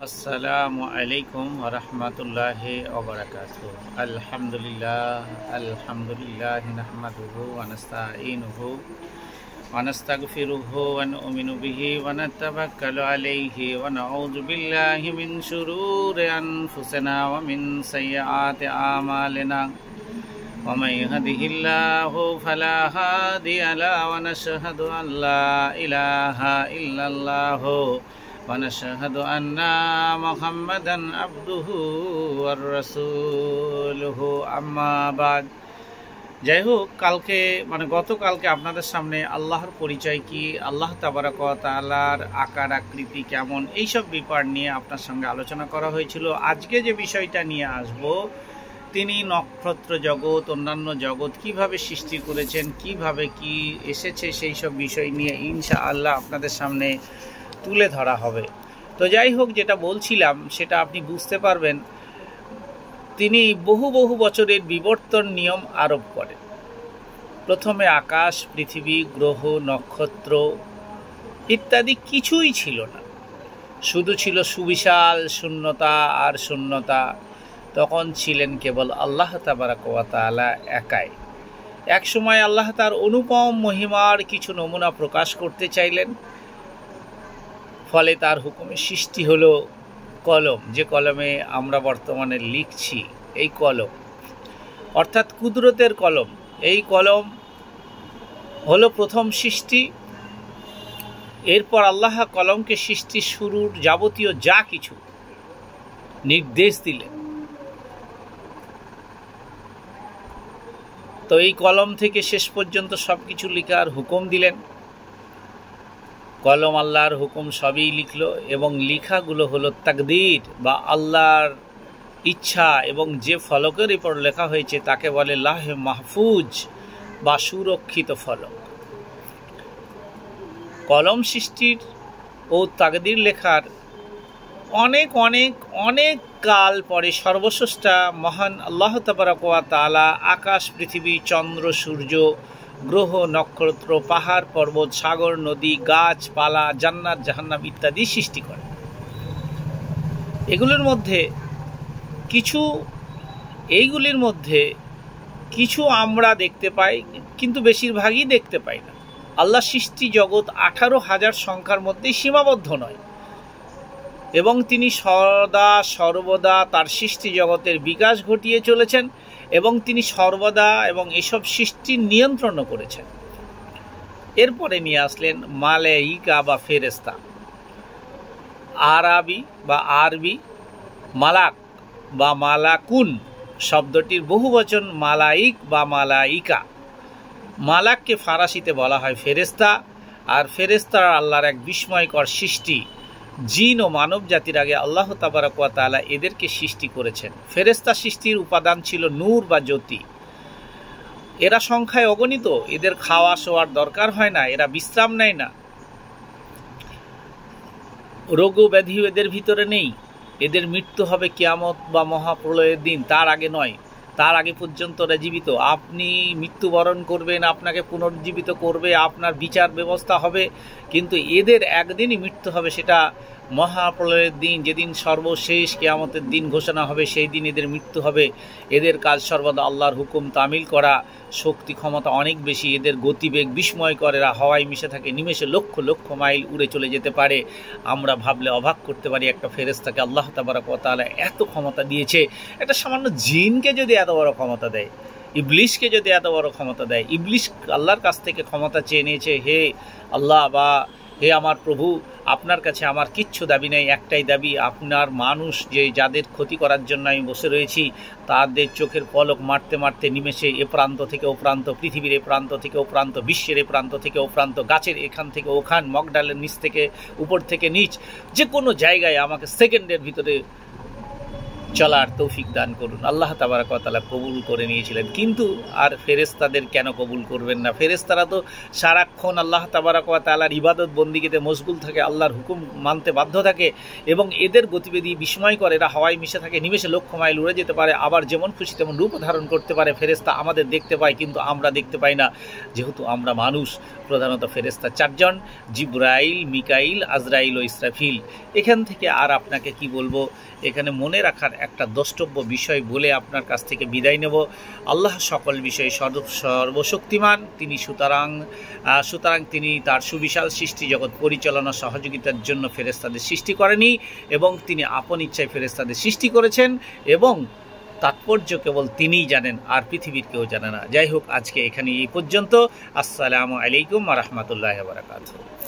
আসসালামু আলাইকুম ওয়া রাহমাতুল্লাহি ওয়া বারাকাতুহু। আলহামদুলিল্লাহ নাহমাদুহু ওয়া নাস্তাঈনুহু ওয়া নাস্তাগফিরুহু ওয়া নু'মিনু বিহি ওয়া নাতাওয়াক্কালু আলাইহি ওয়া নাউযু বিল্লাহি মিন শুরুরি আনফুসিনা ওয়া মিন সাইয়্যাতি আমালিনা। ওয়া মান ইয়াহদিহিল্লাহু ফালা হাদিয়া লাহু ওয়া নাশহাদু আন লা ইলাহা ইল্লাল্লাহু ونشهد أن محمدا عبده ورسوله أما بعد। যাই হোক, গতকালকে আপনাদের সামনে আল্লাহর পরিচয় কি, আল্লাহ তাবারাক ওয়া তাআলার আকার আকৃতি কেমন, এইসব ব্যাপার নিয়ে আপনার সঙ্গে আলোচনা করা হয়েছিল। আজকে যে বিষয়টা নিয়ে আসব, তিনি নক্ষত্র জগৎ, অন্যান্য জগৎ কিভাবে সৃষ্টি করেছেন, কিভাবে কি এসেছে, সেই সব বিষয় নিয়ে ইনশাআল্লাহ আপনাদের সামনে তুলে ধরা হবে। তো যাই হোক, যেটা বলছিলাম সেটা আপনি বুঝতে পারবেন। তিনি বহু বছরের বিবর্তন নিয়ম আরোপ করেন। প্রথমে আকাশ, পৃথিবী, গ্রহ, নক্ষত্র ইত্যাদি কিছুই ছিল না, শুধু ছিল সুবিশাল শূন্যতা আর শূন্যতা। তখন ছিলেন কেবল আল্লাহ তাবারাক ওয়া তাআলা একাই। এক সময় আল্লাহ তার অনুপম মহিমার কিছু নমুনা প্রকাশ করতে চাইলেন। ফলে তার হুকুমে সৃষ্টি হলো কলম, যে কলমে আমরা বর্তমানে লিখছি। এই কলম অর্থাৎ কুদরতের কলম। এই কলম হলো প্রথম সৃষ্টি। এরপর আল্লাহ কলমকে সৃষ্টি শুরুর যাবতীয় যা কিছু নির্দেশ দিলেন। তো এই কলম থেকে শেষ পর্যন্ত সব কিছু লেখার হুকুম দিলেন। কলম আল্লাহর হুকুম সবই লিখলো, এবং লেখাগুলো হলো তাকদীর বা আল্লাহর ইচ্ছা, এবং যে ফলকের উপর লেখা হয়েছে তাকে বলে লাহে মাহফুজ বা সুরক্ষিত ফলক। কলম সৃষ্টির ও তাকদীর লেখার অনেক কাল পরে সর্বস্রষ্টা মহান আল্লাহ তাবারাক ওয়া তাআলা আকাশ, পৃথিবী, চন্দ্র, সূর্য, গ্রহ, নক্ষত্র, পাহাড়, পর্বত, সাগর, নদী, গাছপালা, জান্নাত, জাহান্নাম ইত্যাদি সৃষ্টি করেন। এইগুলির মধ্যে কিছু আমরা দেখতে পাই, কিন্তু বেশিরভাগই দেখতে পাই না। আল্লাহ সৃষ্টি জগৎ 18,000 সংখ্যার মধ্যে সীমাবদ্ধ নয়, এবং তিনি সর্বদা তার সৃষ্টি জগতের বিকাশ ঘটিয়ে চলেছেন, এবং তিনি সর্বদা এবং এসব সৃষ্টির নিয়ন্ত্রণও করেছেন। এরপরে নিয়ে আসলেন মালাইকা বা ফেরেশতা। আরবি মালাক বা মালাকুন শব্দটির বহুবচন মালাইক বা মালাইকা। মালাককে ফারাসিতে বলা হয় ফেরেশতা, আর ফেরেশতারা আল্লাহর এক বিস্ময়কর সৃষ্টি। জিন ও মানব জাতির আগে আল্লাহ তাবারাক ওয়া তাআলা এদেরকে সৃষ্টি করেছেন। ফেরেশতা সৃষ্টির উপাদান ছিল নূর বা জ্যোতি। এরা সংখ্যায় অগণিত, এদের খাওয়া শোয়ার দরকার হয় না, এরা বিশ্রাম নেয় না, রোগ ব্যাধি এদের ভিতরে নেই। এদের মৃত্যু হবে কিয়ামত বা মহাপ্রলয়ের দিন, তার আগে নয়। তার আগে পর্যন্ত এরা জীবিত। আপনি মৃত্যুবরণ করবেন, আপনাকে পুনর্জীবিত করবে, আপনার বিচার ব্যবস্থা হবে, কিন্তু এদের একদিনই মৃত্যু হবে, সেটা মহাপ্রলয়ের দিন, যেদিন সর্বশেষ কিয়ামতের দিন ঘোষণা হবে, সেই দিন এদের মৃত্যু হবে। এদের কাজ সর্বদা আল্লাহর হুকুম তামিল করা, শক্তি ক্ষমতা অনেক বেশি, এদের গতিবেগ বিস্ময়কর। এরা হাওয়ায় মিশে থাকে, নিমেষে লক্ষ মাইল উড়ে চলে যেতে পারে। আমরা ভাবলে অবাক করতে পারি, একটা ফেরেশতাকে আল্লাহ তাবারাক ওয়া তাআলা এত ক্ষমতা দিয়েছে। একটা সামান্য জিনকে যদি এত বড় ক্ষমতা দেয়, ইবলিশকে যদি এত বড় ক্ষমতা দেয়, ইবলিশ আল্লাহর কাছ থেকে ক্ষমতা চেয়ে নিয়েছে, হে আল্লাহ বা হে আমার প্রভু, আপনার কাছে আমার কিচ্ছু দাবি নেই, একটাই দাবি, আপনার মানুষ যাদের ক্ষতি করার জন্য আমি বসে রয়েছি, তাদের চোখের পলক মারতে নিমেষে এ প্রান্ত থেকে ও প্রান্ত, পৃথিবীর এ প্রান্ত থেকে ও প্রান্ত, বিশ্বের এ প্রান্ত থেকে ও প্রান্ত, গাছের এখান থেকে ওখান, মগডালের নিচ থেকে উপর থেকে নিচ, যে কোনো জায়গায় আমাকে সেকেন্ডের ভিতরে চলার তৌফিক দান করুন। আল্লাহ তাবারাক ওয়া তাআলা কবুল করে নিয়েছিলেন। কিন্তু আর ফেরেশতাদের কেন কবুল করবেন না? ফেরেশতারা তো সারাক্ষণ আল্লাহ তাবারাক ওয়া তাআলার ইবাদত বন্দিগিতে মশগুল থাকে, আল্লাহর হুকুম মানতে বাধ্য থাকে, এবং এদের গতিবিধি বিস্ময়কর। এরা হাওয়ায় মিশে থাকে, নিমেষে লক্ষ মাইল উড়ে যেতে পারে, আবার যেমন খুশি তেমন রূপ ধারণ করতে পারে। ফেরেশতা আমাদের দেখতে পায়, কিন্তু আমরা দেখতে পাই না, যেহেতু আমরা মানুষ। প্রধানত ফেরেশতা 4 জন, জিবরাইল, মিকাইল, আজরাইল ও ইসরাফিল। এখান থেকে আর আপনাকে কি বলবো, এখানে মনে রাখার একটা দ্রষ্টব্য বিষয় বলে আপনার কাছ থেকে বিদায় নেব। আল্লাহ সকল বিষয়ে সর্বশক্তিমান, তিনি সুতরাং তিনি তার সুবিশাল সৃষ্টি জগৎ পরিচালনা সহযোগিতার জন্য ফেরেশতাদের সৃষ্টি করেনি, এবং তিনি আপন ইচ্ছায় ফেরেশতাদের সৃষ্টি করেছেন, এবং তাৎপর্য কেবল তিনিই জানেন, আর পৃথিবীর কেউ জানে না। যাই হোক, আজকে এখানে এই পর্যন্ত। আসসালামু আলাইকুম ওয়া রাহমাতুল্লাহি ওয়া বারাকাতুহু।